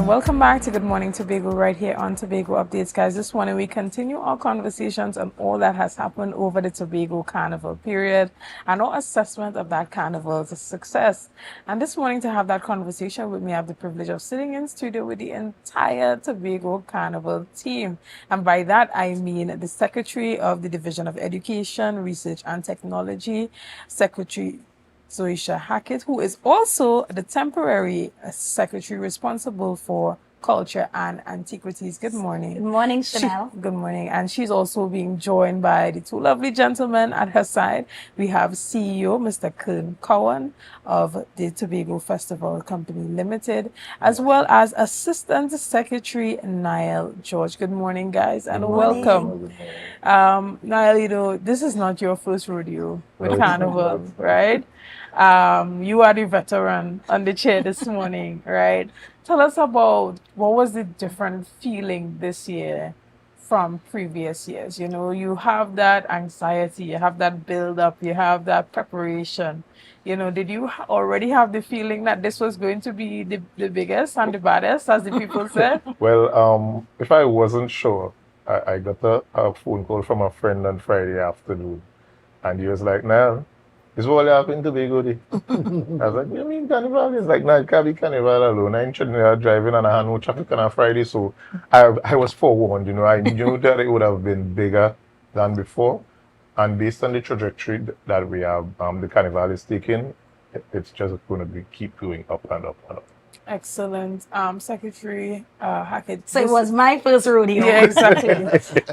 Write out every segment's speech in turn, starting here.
welcome back to Good Morning Tobago right here on Tobago Updates, guys. This morning we continue our conversations on all that has happened over the Tobago Carnival period and our assessment of that carnival as a success. And this morning to have that conversation with me, I have the privilege of sitting in studio with the entire Tobago Carnival team. And by that, I mean the Secretary of the Division of Education, Research and Technology, Secretary Zorisha Hackett, who is also the temporary secretary responsible for culture and antiquities. Good morning. Good morning, Shenell. Good morning. And she's also being joined by the two lovely gentlemen at her side. We have CEO Mr. Kern Cowan of the Tobago Festival Company Limited, as well as Assistant Secretary Niall George. Good morning, guys, and welcome. Niall, you know, this is not your first rodeo with Carnival, right? You are the veteran on the chair this morning, right? Tell us about what was the different feeling this year from previous years. You know, you have that anxiety, you have that build up, you have that preparation. You know, did you already have the feeling that this was going to be the biggest and the baddest, as the people said? Well, if I wasn't sure, I got a phone call from a friend on Friday afternoon, and he was like, "Niall, this is what happened to Tobago Day." I was like, "You mean Carnival?" He's like, "No, it can't be Carnival alone. I'm in Trinidad driving and I had no traffic on a Friday." So I was forewarned, you know. I knew that it would have been bigger than before. And based on the trajectory that we have, the Carnival is taking, it's just going to keep going up and up and up. Excellent. Secretary Hackett. So it was my first rodeo. Yeah, exactly.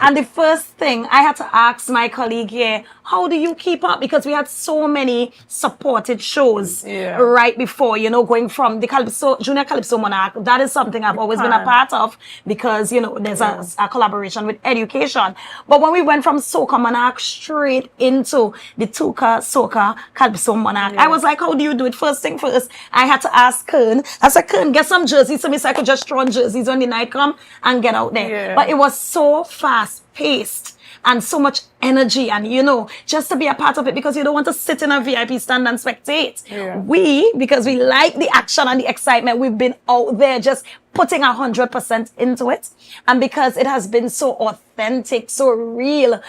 And the first thing I had to ask my colleague here, how do you keep up? Because we had so many supported shows right before, you know, going from the Calypso, Junior Calypso Monarch. That is something I've always been a part of because, you know, there's a collaboration with education. But when we went from Soca Monarch straight into the Tuca Soca Calypso Monarch, I was like, how do you do it? First thing first, I had to ask Kern. I said, Kern, get some jerseys so I could just throw on jerseys on the night come and get out there. But it was so fast paced and so much energy, and you know, just to be a part of it, because you don't want to sit in a VIP stand and spectate. We, because we like the action and the excitement, we've been out there just putting 100% into it. And because it has been so authentic, so real,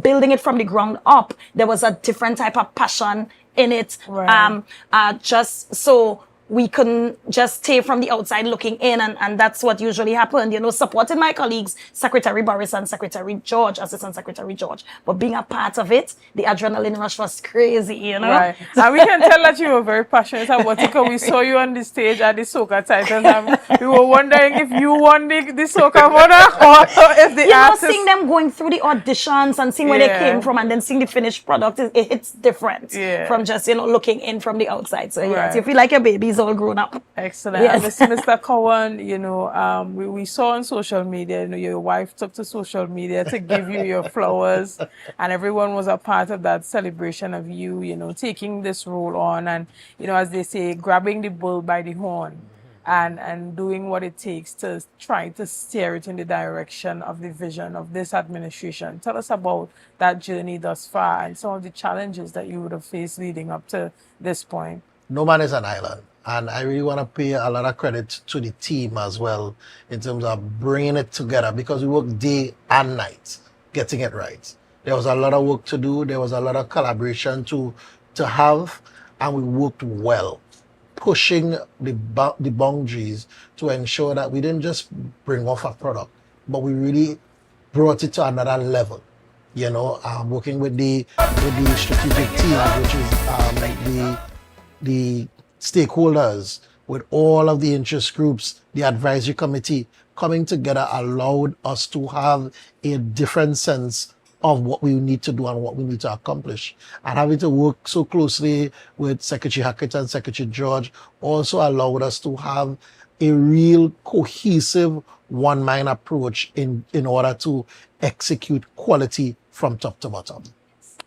building it from the ground up, there was a different type of passion in it. Just so we couldn't just stay from the outside looking in, and that's what usually happened, you know, supporting my colleagues, Secretary Boris and Secretary George, Assistant Secretary George, but being a part of it, the adrenaline rush was crazy, you know. Right. And we can tell that you were very passionate about it because we saw you on the stage at the Soca Titans, and we were wondering if you won the Soca Monarch or if the artists... You know, seeing them going through the auditions and seeing where they came from and then seeing the finished product, it hits different from just, you know, looking in from the outside. So yes, you feel like your baby's all grown up. Excellent. Yes. Mr. Cowan, you know, we saw on social media, you know, your wife took to social media to give you your flowers, and everyone was a part of that celebration of you, you know, taking this role on and, you know, as they say, grabbing the bull by the horn and doing what it takes to try to steer it in the direction of the vision of this administration. Tell us about that journey thus far and some of the challenges that you would have faced leading up to this point. No man is an island. And I really want to pay a lot of credit to the team as well in terms of bringing it together, because we worked day and night getting it right. There was a lot of work to do. There was a lot of collaboration to have, and we worked well, pushing the boundaries to ensure that we didn't just bring off a product, but we really brought it to another level. You know, working with the strategic team, which is the stakeholders, with all of the interest groups, the advisory committee coming together allowed us to have a different sense of what we need to do and what we need to accomplish. And having to work so closely with Secretary Hackett and Secretary George also allowed us to have a real cohesive one-mind approach in order to execute quality from top to bottom.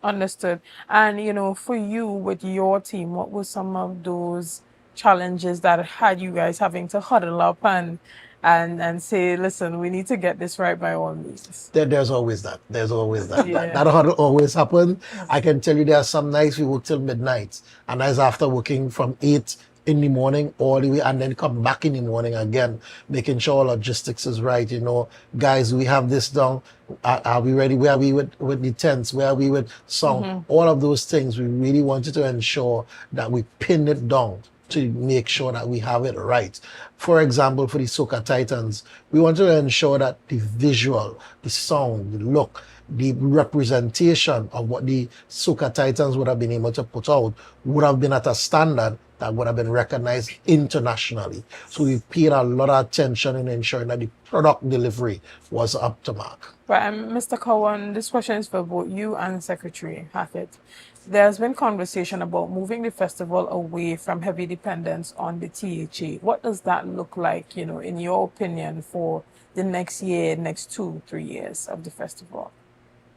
Understood. And, you know, for you, with your team, what were some of those challenges that had you guys having to huddle up and say, listen, we need to get this right by all means? There's always that. There's always that. That huddle always happen. I can tell you there are some nights we work till midnight, and that's after working from 8 in the morning all the way and then come back in the morning again, making sure logistics is right. You know, guys, we have this down. Are we ready? Where are we with the tents? Where are we with song? All of those things, we really wanted to ensure that we pin it down to make sure that we have it right. For example, for the Soca Titans, we wanted to ensure that the visual, the sound, the look, the representation of what the Soca Titans would have been able to put out would have been at a standard that would have been recognized internationally. So we paid a lot of attention in ensuring that the product delivery was up to mark. Right, and Mr. Cowan, this question is for both you and Secretary Hackett. There's been conversation about moving the festival away from heavy dependence on the THA. What does that look like, you know, in your opinion, for the next year, next 2-3 years of the festival?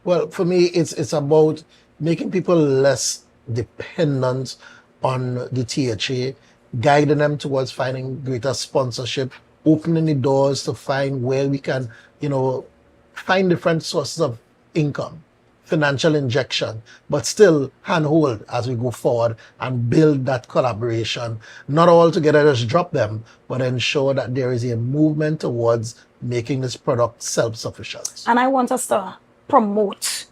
Well, for me, it's about making people less dependent on the THA, guiding them towards finding greater sponsorship, opening the doors to find where we can, you know, find different sources of income, financial injection, but still handhold as we go forward and build that collaboration. Not all together just drop them, but ensure that there is a movement towards making this product self-sufficient. And I want us to promote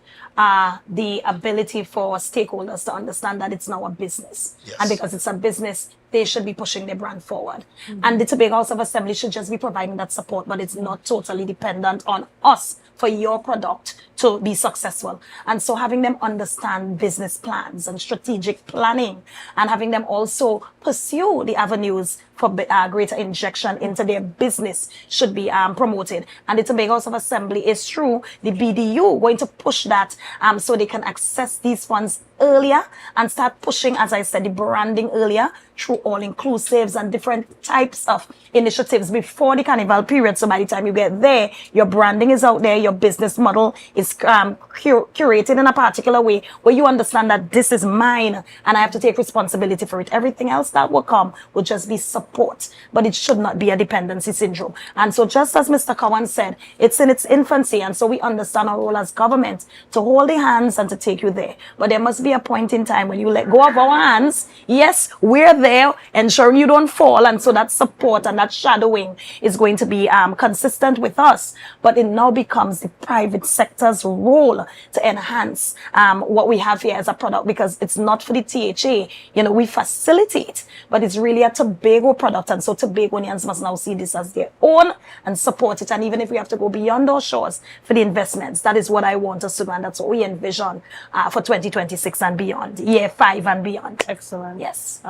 the ability for stakeholders to understand that it's now a business. Yes. And because it's a business, they should be pushing their brand forward. And the Tobago House of Assembly should just be providing that support, but it's not totally dependent on us for your product to be successful. And so having them understand business plans and strategic planning, and having them also pursue the avenues for greater injection into their business should be promoted. And the Tobago House of Assembly is through the BDU going to push that so they can access these funds earlier and start pushing, as I said, the branding earlier through all-inclusives and different types of initiatives before the Carnival period. So by the time you get there, your branding is out there, your business model is curated in a particular way where you understand that this is mine and I have to take responsibility for it. Everything else that will come will just be support, but it should not be a dependency syndrome. And so just as Mr. Cowan said, it's in its infancy, and so we understand our role as government to hold the hands and to take you there. But there must be a point in time when you let go of our hands. Yes, we're there ensuring you don't fall, and so that support and that shadowing is going to be consistent with us, but it now becomes the private sector's role to enhance what we have here as a product, because it's not for the THA. You know, we facilitate, but it's really a Tobago product, and so Tobagonians must now see this as their own and support it. And even if we have to go beyond our shores for the investments, that is what I want us to do, and that's what we envision for 2026 and beyond, year 5 and beyond. Excellent. Yes.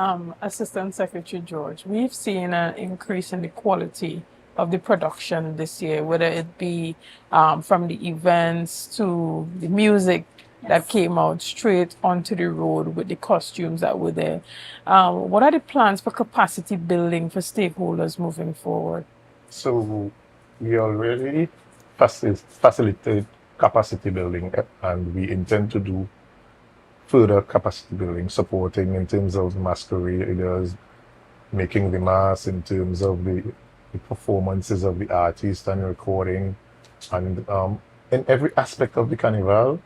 Assistant Secretary George, we've seen an increase in the quality of the production this year, whether it be from the events to the music that came out straight onto the road with the costumes that were there. What are the plans for capacity building for stakeholders moving forward? So we already facilitate capacity building, and we intend to do further capacity building, supporting in terms of masqueraders, making the mass, in terms of the performances of the artists and recording. And in every aspect of the Carnival,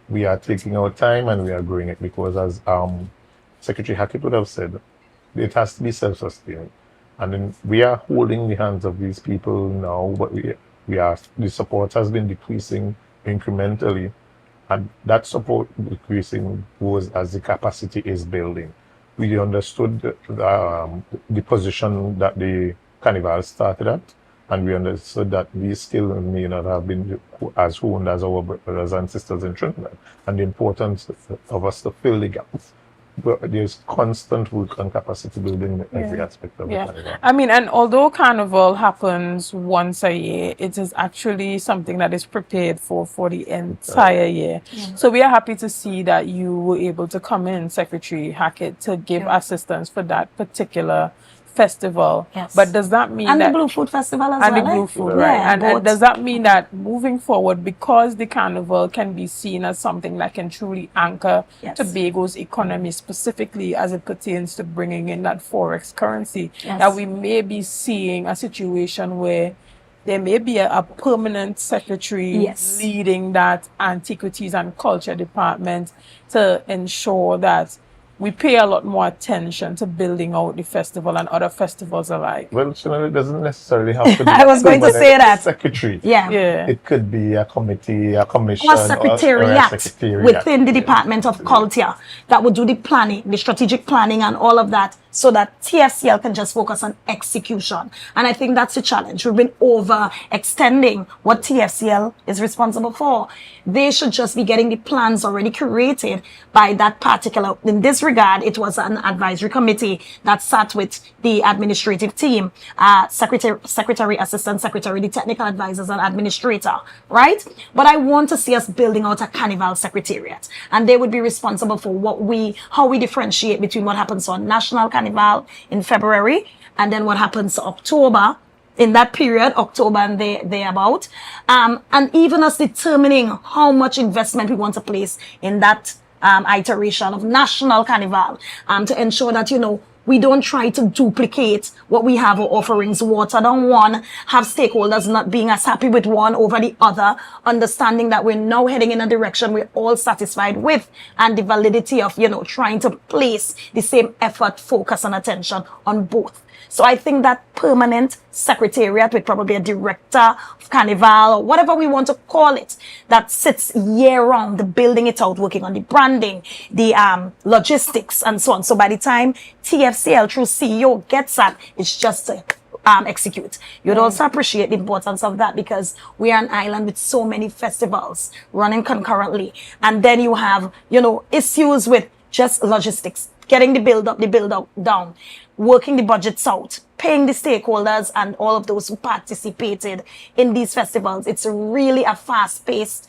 we are taking our time and we are growing it, because as Secretary Hackett would have said, it has to be self-sustained. And then we are holding the hands of these people now, but the support has been decreasing incrementally. And that support decreasing was as the capacity is building. We understood the position that the Carnival started at, and we understood that we still may not have been as honed as our brothers and sisters in Trinidad, and the importance of us to fill the gaps. But there's constant work on capacity building in every aspect of the Carnival. I mean, and although Carnival happens once a year, it is actually something that is prepared for the entire year. So we are happy to see that you were able to come in, Secretary Hackett, to give assistance for that particular festival. Yes. But does that mean And that the Blue Food Festival as and well? the Blue Food, Yeah, right? And both. does that mean that moving forward, because the Carnival can be seen as something that can truly anchor Tobago's economy, specifically as it pertains to bringing in that forex currency, that we may be seeing a situation where there may be a permanent secretary leading that antiquities and culture department to ensure that we pay a lot more attention to building out the festival and other festivals alike. Well, Shenell, it doesn't necessarily have to be I was going to say that. secretary. Yeah. It could be a committee, a commission, Or secretariat, or a secretariat within the Department of Culture that would do the planning, the strategic planning and all of that, so that TFCL can just focus on execution. And I think that's the challenge. We've been overextending what TFCL is responsible for. They should just be getting the plans already created by that particular. In this regard, it was an advisory committee that sat with the administrative team, secretary, assistant secretary, the technical advisors and administrator, right? But I want to see us building out a Carnival secretariat, and they would be responsible for how we differentiate between what happens on National Carnival in February and then what happens October, in that period, October and thereabout, and even us determining how much investment we want to place in that iteration of National Carnival, to ensure that, you know, we don't try to duplicate what we have, our offerings, water down one, have stakeholders not being as happy with one over the other, understanding that we're now heading in a direction we're all satisfied with, and the validity of, you know, trying to place the same effort, focus and attention on both. So I think that permanent secretariat with probably a director of Carnival or whatever we want to call it, that sits year round, building it out, working on the branding, the logistics and so on. So by the time TFCL through CEO gets that, it's just to execute. You'd also appreciate the importance of that, because we are an island with so many festivals running concurrently. And then you have, you know, issues with just logistics, getting the build up, down, working the budgets out, paying the stakeholders and all of those who participated in these festivals. It's really a fast-paced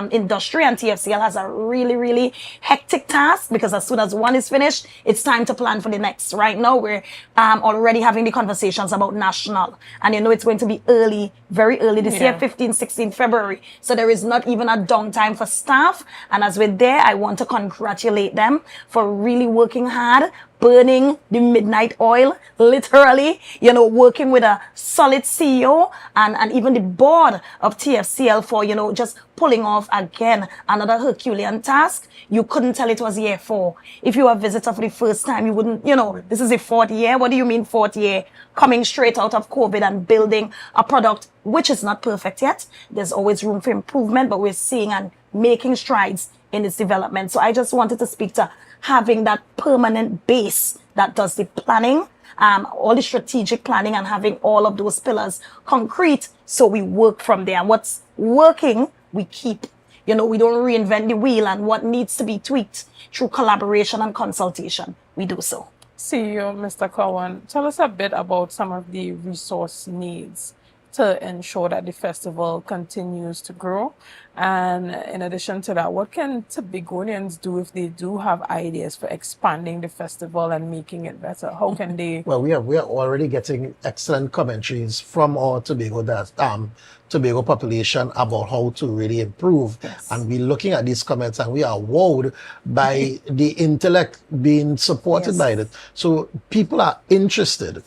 industry, and TFCL has a really, really hectic task, because as soon as one is finished, it's time to plan for the next. Right now, we're already having the conversations about national, and you know it's going to be early, very early this year, 15, 16 February. So there is not even a downtime for staff, and as we're there, I want to congratulate them for really working hard, burning the midnight oil, literally, you know, working with a solid CEO and even the board of TFCL for, you know, just pulling off again another Herculean task. You couldn't tell it was year 4. If you were a visitor for the first time, you wouldn't, you know, this is the 4th year. What do you mean 4th year? Coming straight out of COVID and building a product which is not perfect yet. There's always room for improvement, but we're seeing and making strides in its development. So I just wanted to speak to having that permanent base that does the planning, all the strategic planning, and having all of those pillars concrete, so we work from there. And what's working, we keep. You know, we don't reinvent the wheel, and what needs to be tweaked through collaboration and consultation, we do so. CEO, Mr. Cowan, tell us a bit about some of the resource needs to ensure that the festival continues to grow. And in addition to that, what can Tobagonians do if they do have ideas for expanding the festival and making it better? How can they? Well, we are already getting excellent commentaries from our Tobago population about how to really improve. Yes. And we're looking at these comments and we are wowed by the intellect being supported by it. So people are interested.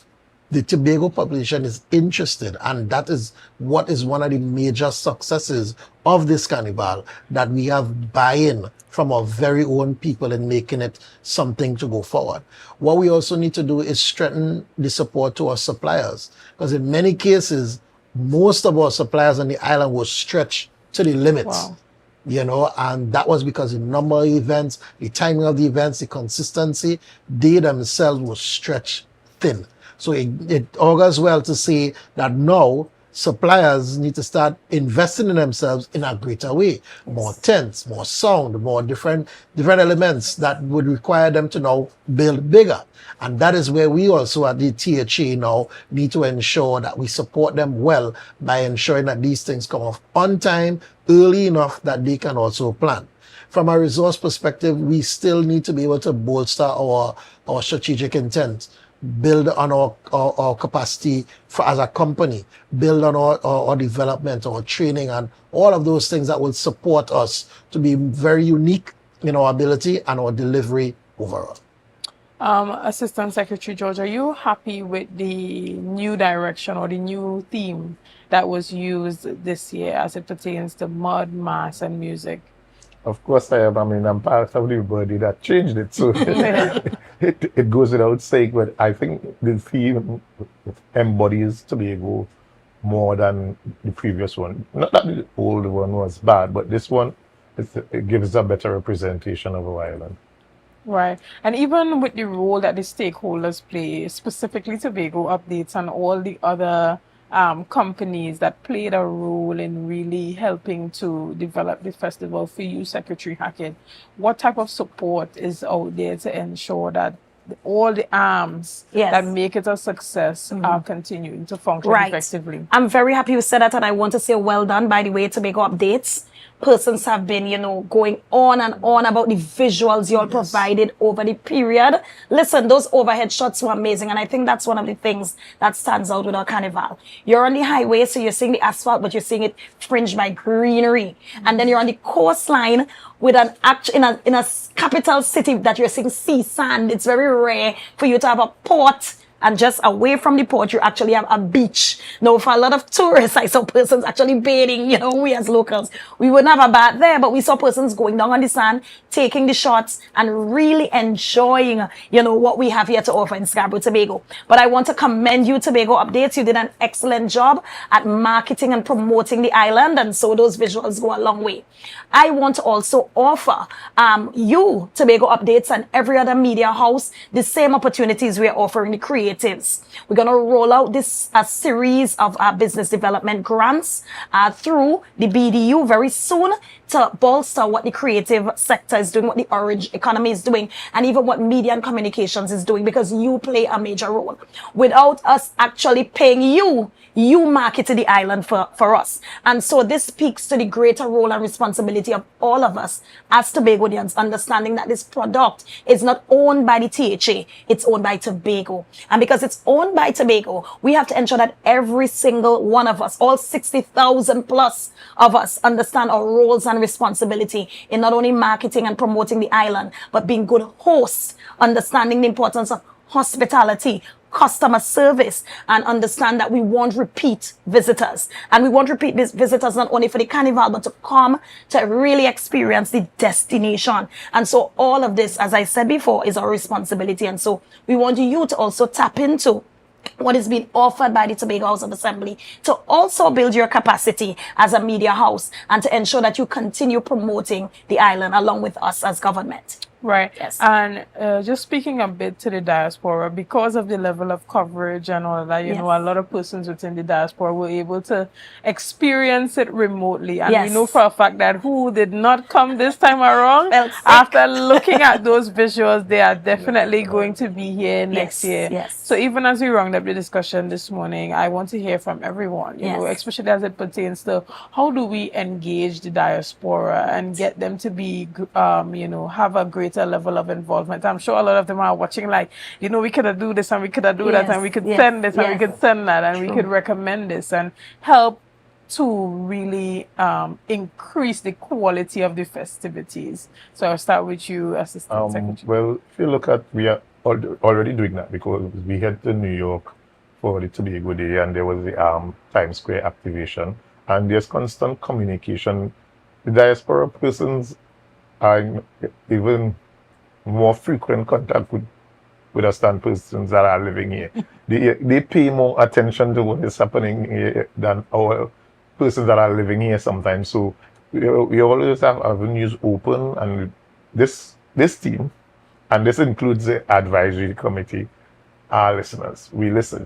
The Tobago population is interested, and that is what is one of the major successes of this carnival, that we have buy-in from our very own people in making it something to go forward. What we also need to do is strengthen the support to our suppliers, because in many cases, most of our suppliers on the island were stretched to the limits. Wow. You know, and that was because the number of events, the timing of the events, the consistency, they themselves were stretched thin. So it augurs well to see that now suppliers need to start investing in themselves in a greater way. More tents, more sound, more different elements that would require them to now build bigger. And that is where we also at the THA now need to ensure that we support them well by ensuring that these things come off on time, early enough that they can also plan. From a resource perspective, we still need to be able to bolster our strategic intent, build on our capacity as a company, build on our development, our training, and all of those things that will support us to be very unique in our ability and our delivery overall. Assistant Secretary George, are you happy with the new direction or the new theme that was used this year as it pertains to mud, mass, and music? Of course I am. I mean, I'm part of the body that changed it, so it goes without saying. But I think the theme embodies Tobago more than the previous one. Not that the old one was bad, but this one, it gives a better representation of our island. Right. And even with the role that the stakeholders play, specifically Tobago Updates and all the other companies that played a role in really helping to develop the festival for you, Secretary Hackett, what type of support is out there to ensure that all the arms that make it a success are continuing to function effectively? I'm very happy you said that, and I want to say well done, by the way, Tobago Updates. Persons have been, going on and on about the visuals you all provided over the period. Listen, those overhead shots were amazing, and I think that's one of the things that stands out with our Carnival. You're on the highway, so you're seeing the asphalt, but you're seeing it fringed by greenery. And then you're on the coastline with in a capital city that you're seeing sea sand. It's very rare for you to have a port, and just away from the port, you actually have a beach. Now, for a lot of tourists, I saw persons actually bathing, we as locals, we wouldn't have a bath there, but we saw persons going down on the sand, taking the shots, and really enjoying, what we have here to offer in Scarborough, Tobago. But I want to commend you, Tobago Updates. You did an excellent job at marketing and promoting the island, and so those visuals go a long way. I want to also offer you, Tobago Updates, and every other media house, the same opportunities we are offering the creators. We're going to roll out this series of business development grants through the BDU very soon to bolster what the creative sector is doing, what the orange economy is doing, and even what media and communications is doing, because you play a major role. Without us actually paying you, you marketed the island for us. And so this speaks to the greater role and responsibility of all of us as Tobagonians, understanding that this product is not owned by the THA, it's owned by Tobago. And because it's owned by Tobago, we have to ensure that every single one of us, all 60,000 plus of us, understand our roles and responsibility in not only marketing and promoting the island, but being good hosts, understanding the importance of hospitality, customer service, and understand that we want repeat visitors. And we want repeat visitors not only for the Carnival, but to come to really experience the destination. And so all of this, as I said before, is our responsibility. And so we want you to also tap into what is being offered by the Tobago House of Assembly to also build your capacity as a media house and to ensure that you continue promoting the island along with us as government. Right. Yes. And just speaking a bit to the diaspora, because of the level of coverage and all of that, you know, a lot of persons within the diaspora were able to experience it remotely. And we know for a fact that who did not come this time around, after looking at those visuals, they are definitely going to be here next year. Yes. So even as we round up the discussion this morning, I want to hear from everyone, you know, especially as it pertains to how do we engage the diaspora and get them to be, you know, have a greater level of involvement. I'm sure a lot of them are watching like, you know, we could do this and we could do that and we could send this and we could send that and we could recommend this and help to really increase the quality of the festivities. So I'll start with you, Assistant Secretary. Well, if you look at, we are already doing that because we head to New York for the Tobago Day and there was the Times Square activation and there's constant communication. The diaspora persons are even more frequent contact with us than persons that are living here. They pay more attention to what is happening here than our persons that are living here sometimes. So we always have avenues open, and this team, and this includes the advisory committee, our listeners. We listen.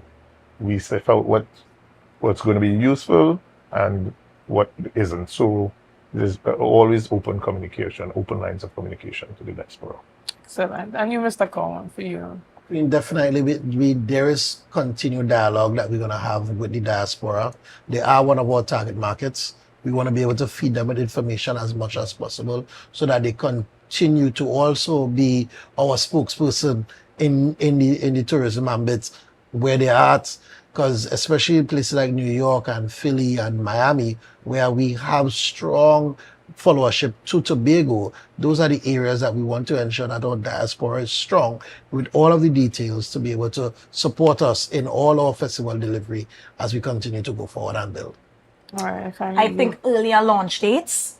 We set out what's going to be useful and what isn't. So there's always open communication, open lines of communication to the diaspora. Excellent. And you, Mr. Cowan, for you? I mean, definitely, there is continued dialogue that we're going to have with the diaspora. They are one of our target markets. We want to be able to feed them with information as much as possible so that they continue to also be our spokesperson in the tourism ambit where they are at. Because especially in places like New York and Philly and Miami, where we have strong followership to Tobago, those are the areas that we want to ensure that our diaspora is strong with all of the details to be able to support us in all our festival delivery as we continue to go forward and build. All right. I think earlier launch dates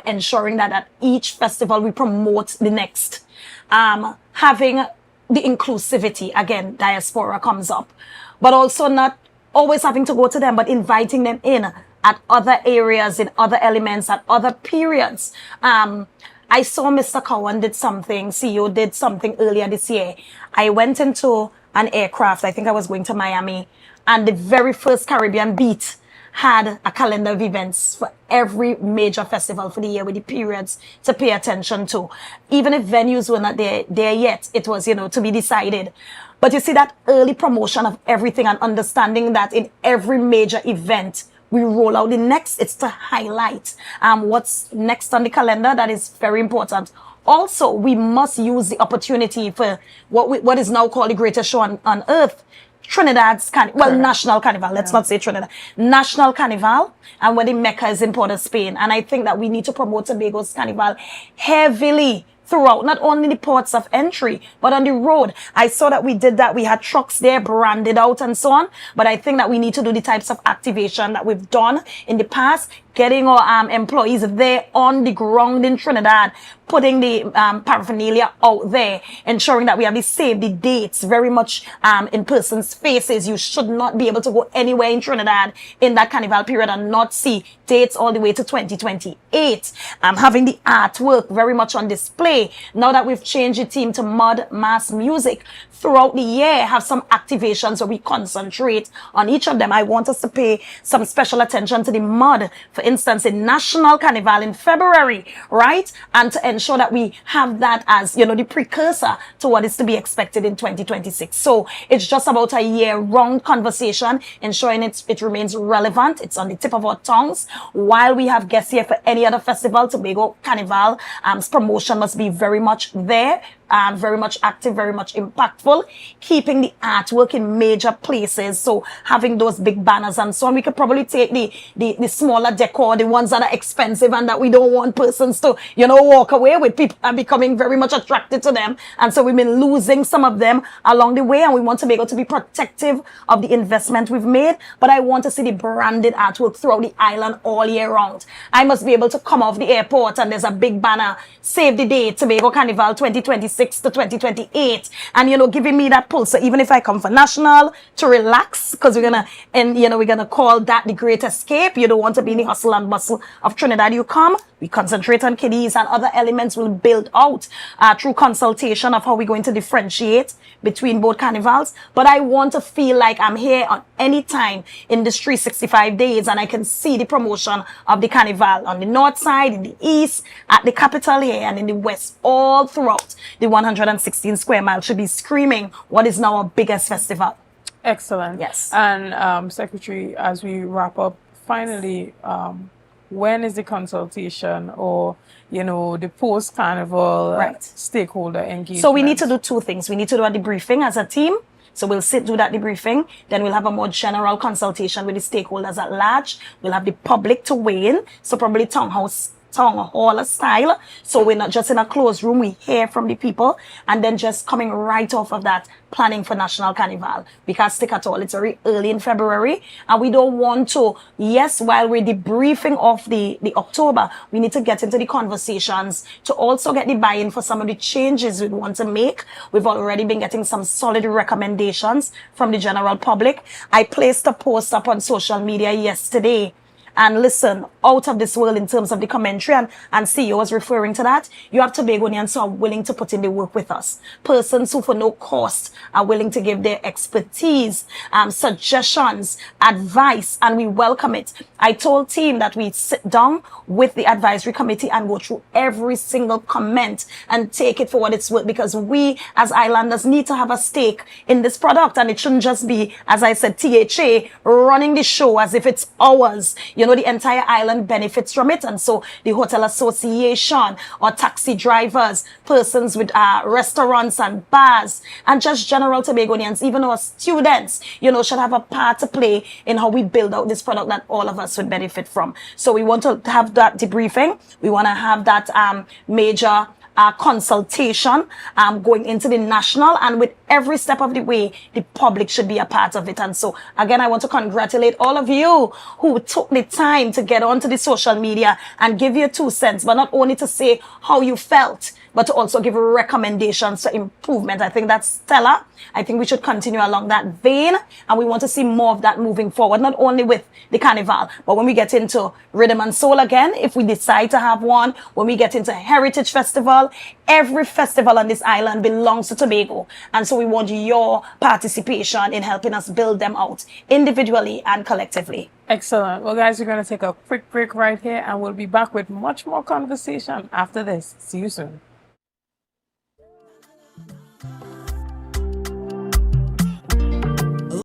ensuring that at each festival we promote the next. Having the inclusivity, again, diaspora comes up, but also not always having to go to them, but inviting them in at other areas, in other elements, at other periods. I saw Mr. Cowan did something, CEO did something earlier this year. I went into an aircraft, I think I was going to Miami, and the very first Caribbean beat had a calendar of events for every major festival for the year with the periods to pay attention to. Even if venues were not there yet, it was, to be decided. But you see that early promotion of everything and understanding that in every major event, we roll out the next, it's to highlight what's next on the calendar. That is very important. Also, we must use the opportunity for what is now called the greatest show on earth, Trinidad's National Carnival. Let's not say Trinidad. National Carnival, and where the Mecca is in Port of Spain. And I think that we need to promote Tobago's Carnival heavily throughout, not only the ports of entry, but on the road. I saw that we did that. We had trucks there branded out and so on. But I think that we need to do the types of activation that we've done in the past, getting our employees there on the ground in Trinidad, putting the paraphernalia out there, ensuring that we have the save the dates very much in persons' faces. You should not be able to go anywhere in Trinidad in that carnival period and not see dates all the way to 2028. Having the artwork very much on display. Now that we've changed the theme to mud mass music, throughout the year, have some activations where we concentrate on each of them. I want us to pay some special attention to the mud, for instance, in National Carnival in February, right? And to ensure that we have that as, the precursor to what is to be expected in 2026. So it's just about a year-round conversation, ensuring it remains relevant. It's on the tip of our tongues. While we have guests here for any other festival, Tobago Carnival, promotion must be very much there. Very much active, very much impactful, keeping the artwork in major places. So having those big banners and so on, we could probably take the smaller decor, the ones that are expensive and that we don't want persons to, walk away with. People are becoming very much attracted to them. And so we've been losing some of them along the way, and we want to be able to be protective of the investment we've made. But I want to see the branded artwork throughout the island all year round. I must be able to come off the airport and there's a big banner, save the date, Tobago Carnival 2026 to 2028, and giving me that pulse. So even if I come for national to relax, because we're gonna call that the great escape. You don't want to be in the hustle and bustle of Trinidad. You come, we concentrate on kiddies, and other elements will build out through consultation of how we're going to differentiate between both carnivals. But I want to feel like I'm here on any time in this 365 days, and I can see the promotion of the carnival on the north side, in the east, at the capital here, and in the west, all throughout the 116 square miles should be screaming what is now our biggest festival. Excellent. Yes. And Secretary, as we wrap up, finally, when is the consultation or the post-carnival stakeholder engagement? So we need to do two things. We need to do a debriefing as a team. So we'll do that debriefing. Then we'll have a more general consultation with the stakeholders at large. We'll have the public to weigh in. So probably town hall style. So we're not just in a closed room. We hear from the people, and then just coming right off of that, planning for National Carnival. We can't stick at all. It's very early in February, and we don't want to, while we're debriefing off the October, we need to get into the conversations to also get the buy-in for some of the changes we want to make. We've already been getting some solid recommendations from the general public. I placed a post up on social media yesterday. And listen, out of this world in terms of the commentary, and CEO was referring to that. You have Tobagonians who are willing to put in the work with us. Persons who for no cost are willing to give their expertise, suggestions, advice, and we welcome it. I told team that we sit down with the advisory committee and go through every single comment and take it for what it's worth, because we as islanders need to have a stake in this product, and it shouldn't just be, as I said, THA running the show as if it's ours. The entire island benefits from it. And so the Hotel Association or taxi drivers, persons with restaurants and bars, and just general Tobagonians, even our students, should have a part to play in how we build out this product that all of us would benefit from. So we want to have that debriefing. We want to have that major consultation going into the national, and with every step of the way, the public should be a part of it. And so, again, I want to congratulate all of you who took the time to get onto the social media and give your 2 cents, but not only to say how you felt, but to also give recommendations for improvement. I think that's stellar. I think we should continue along that vein, and we want to see more of that moving forward, not only with the Carnival, but when we get into Rhythm and Soul again, if we decide to have one, when we get into Heritage Festival, every festival on this island belongs to Tobago. And so we want your participation in helping us build them out individually and collectively. Excellent. Well, guys, we're going to take a quick break right here, and we'll be back with much more conversation after this. See you soon.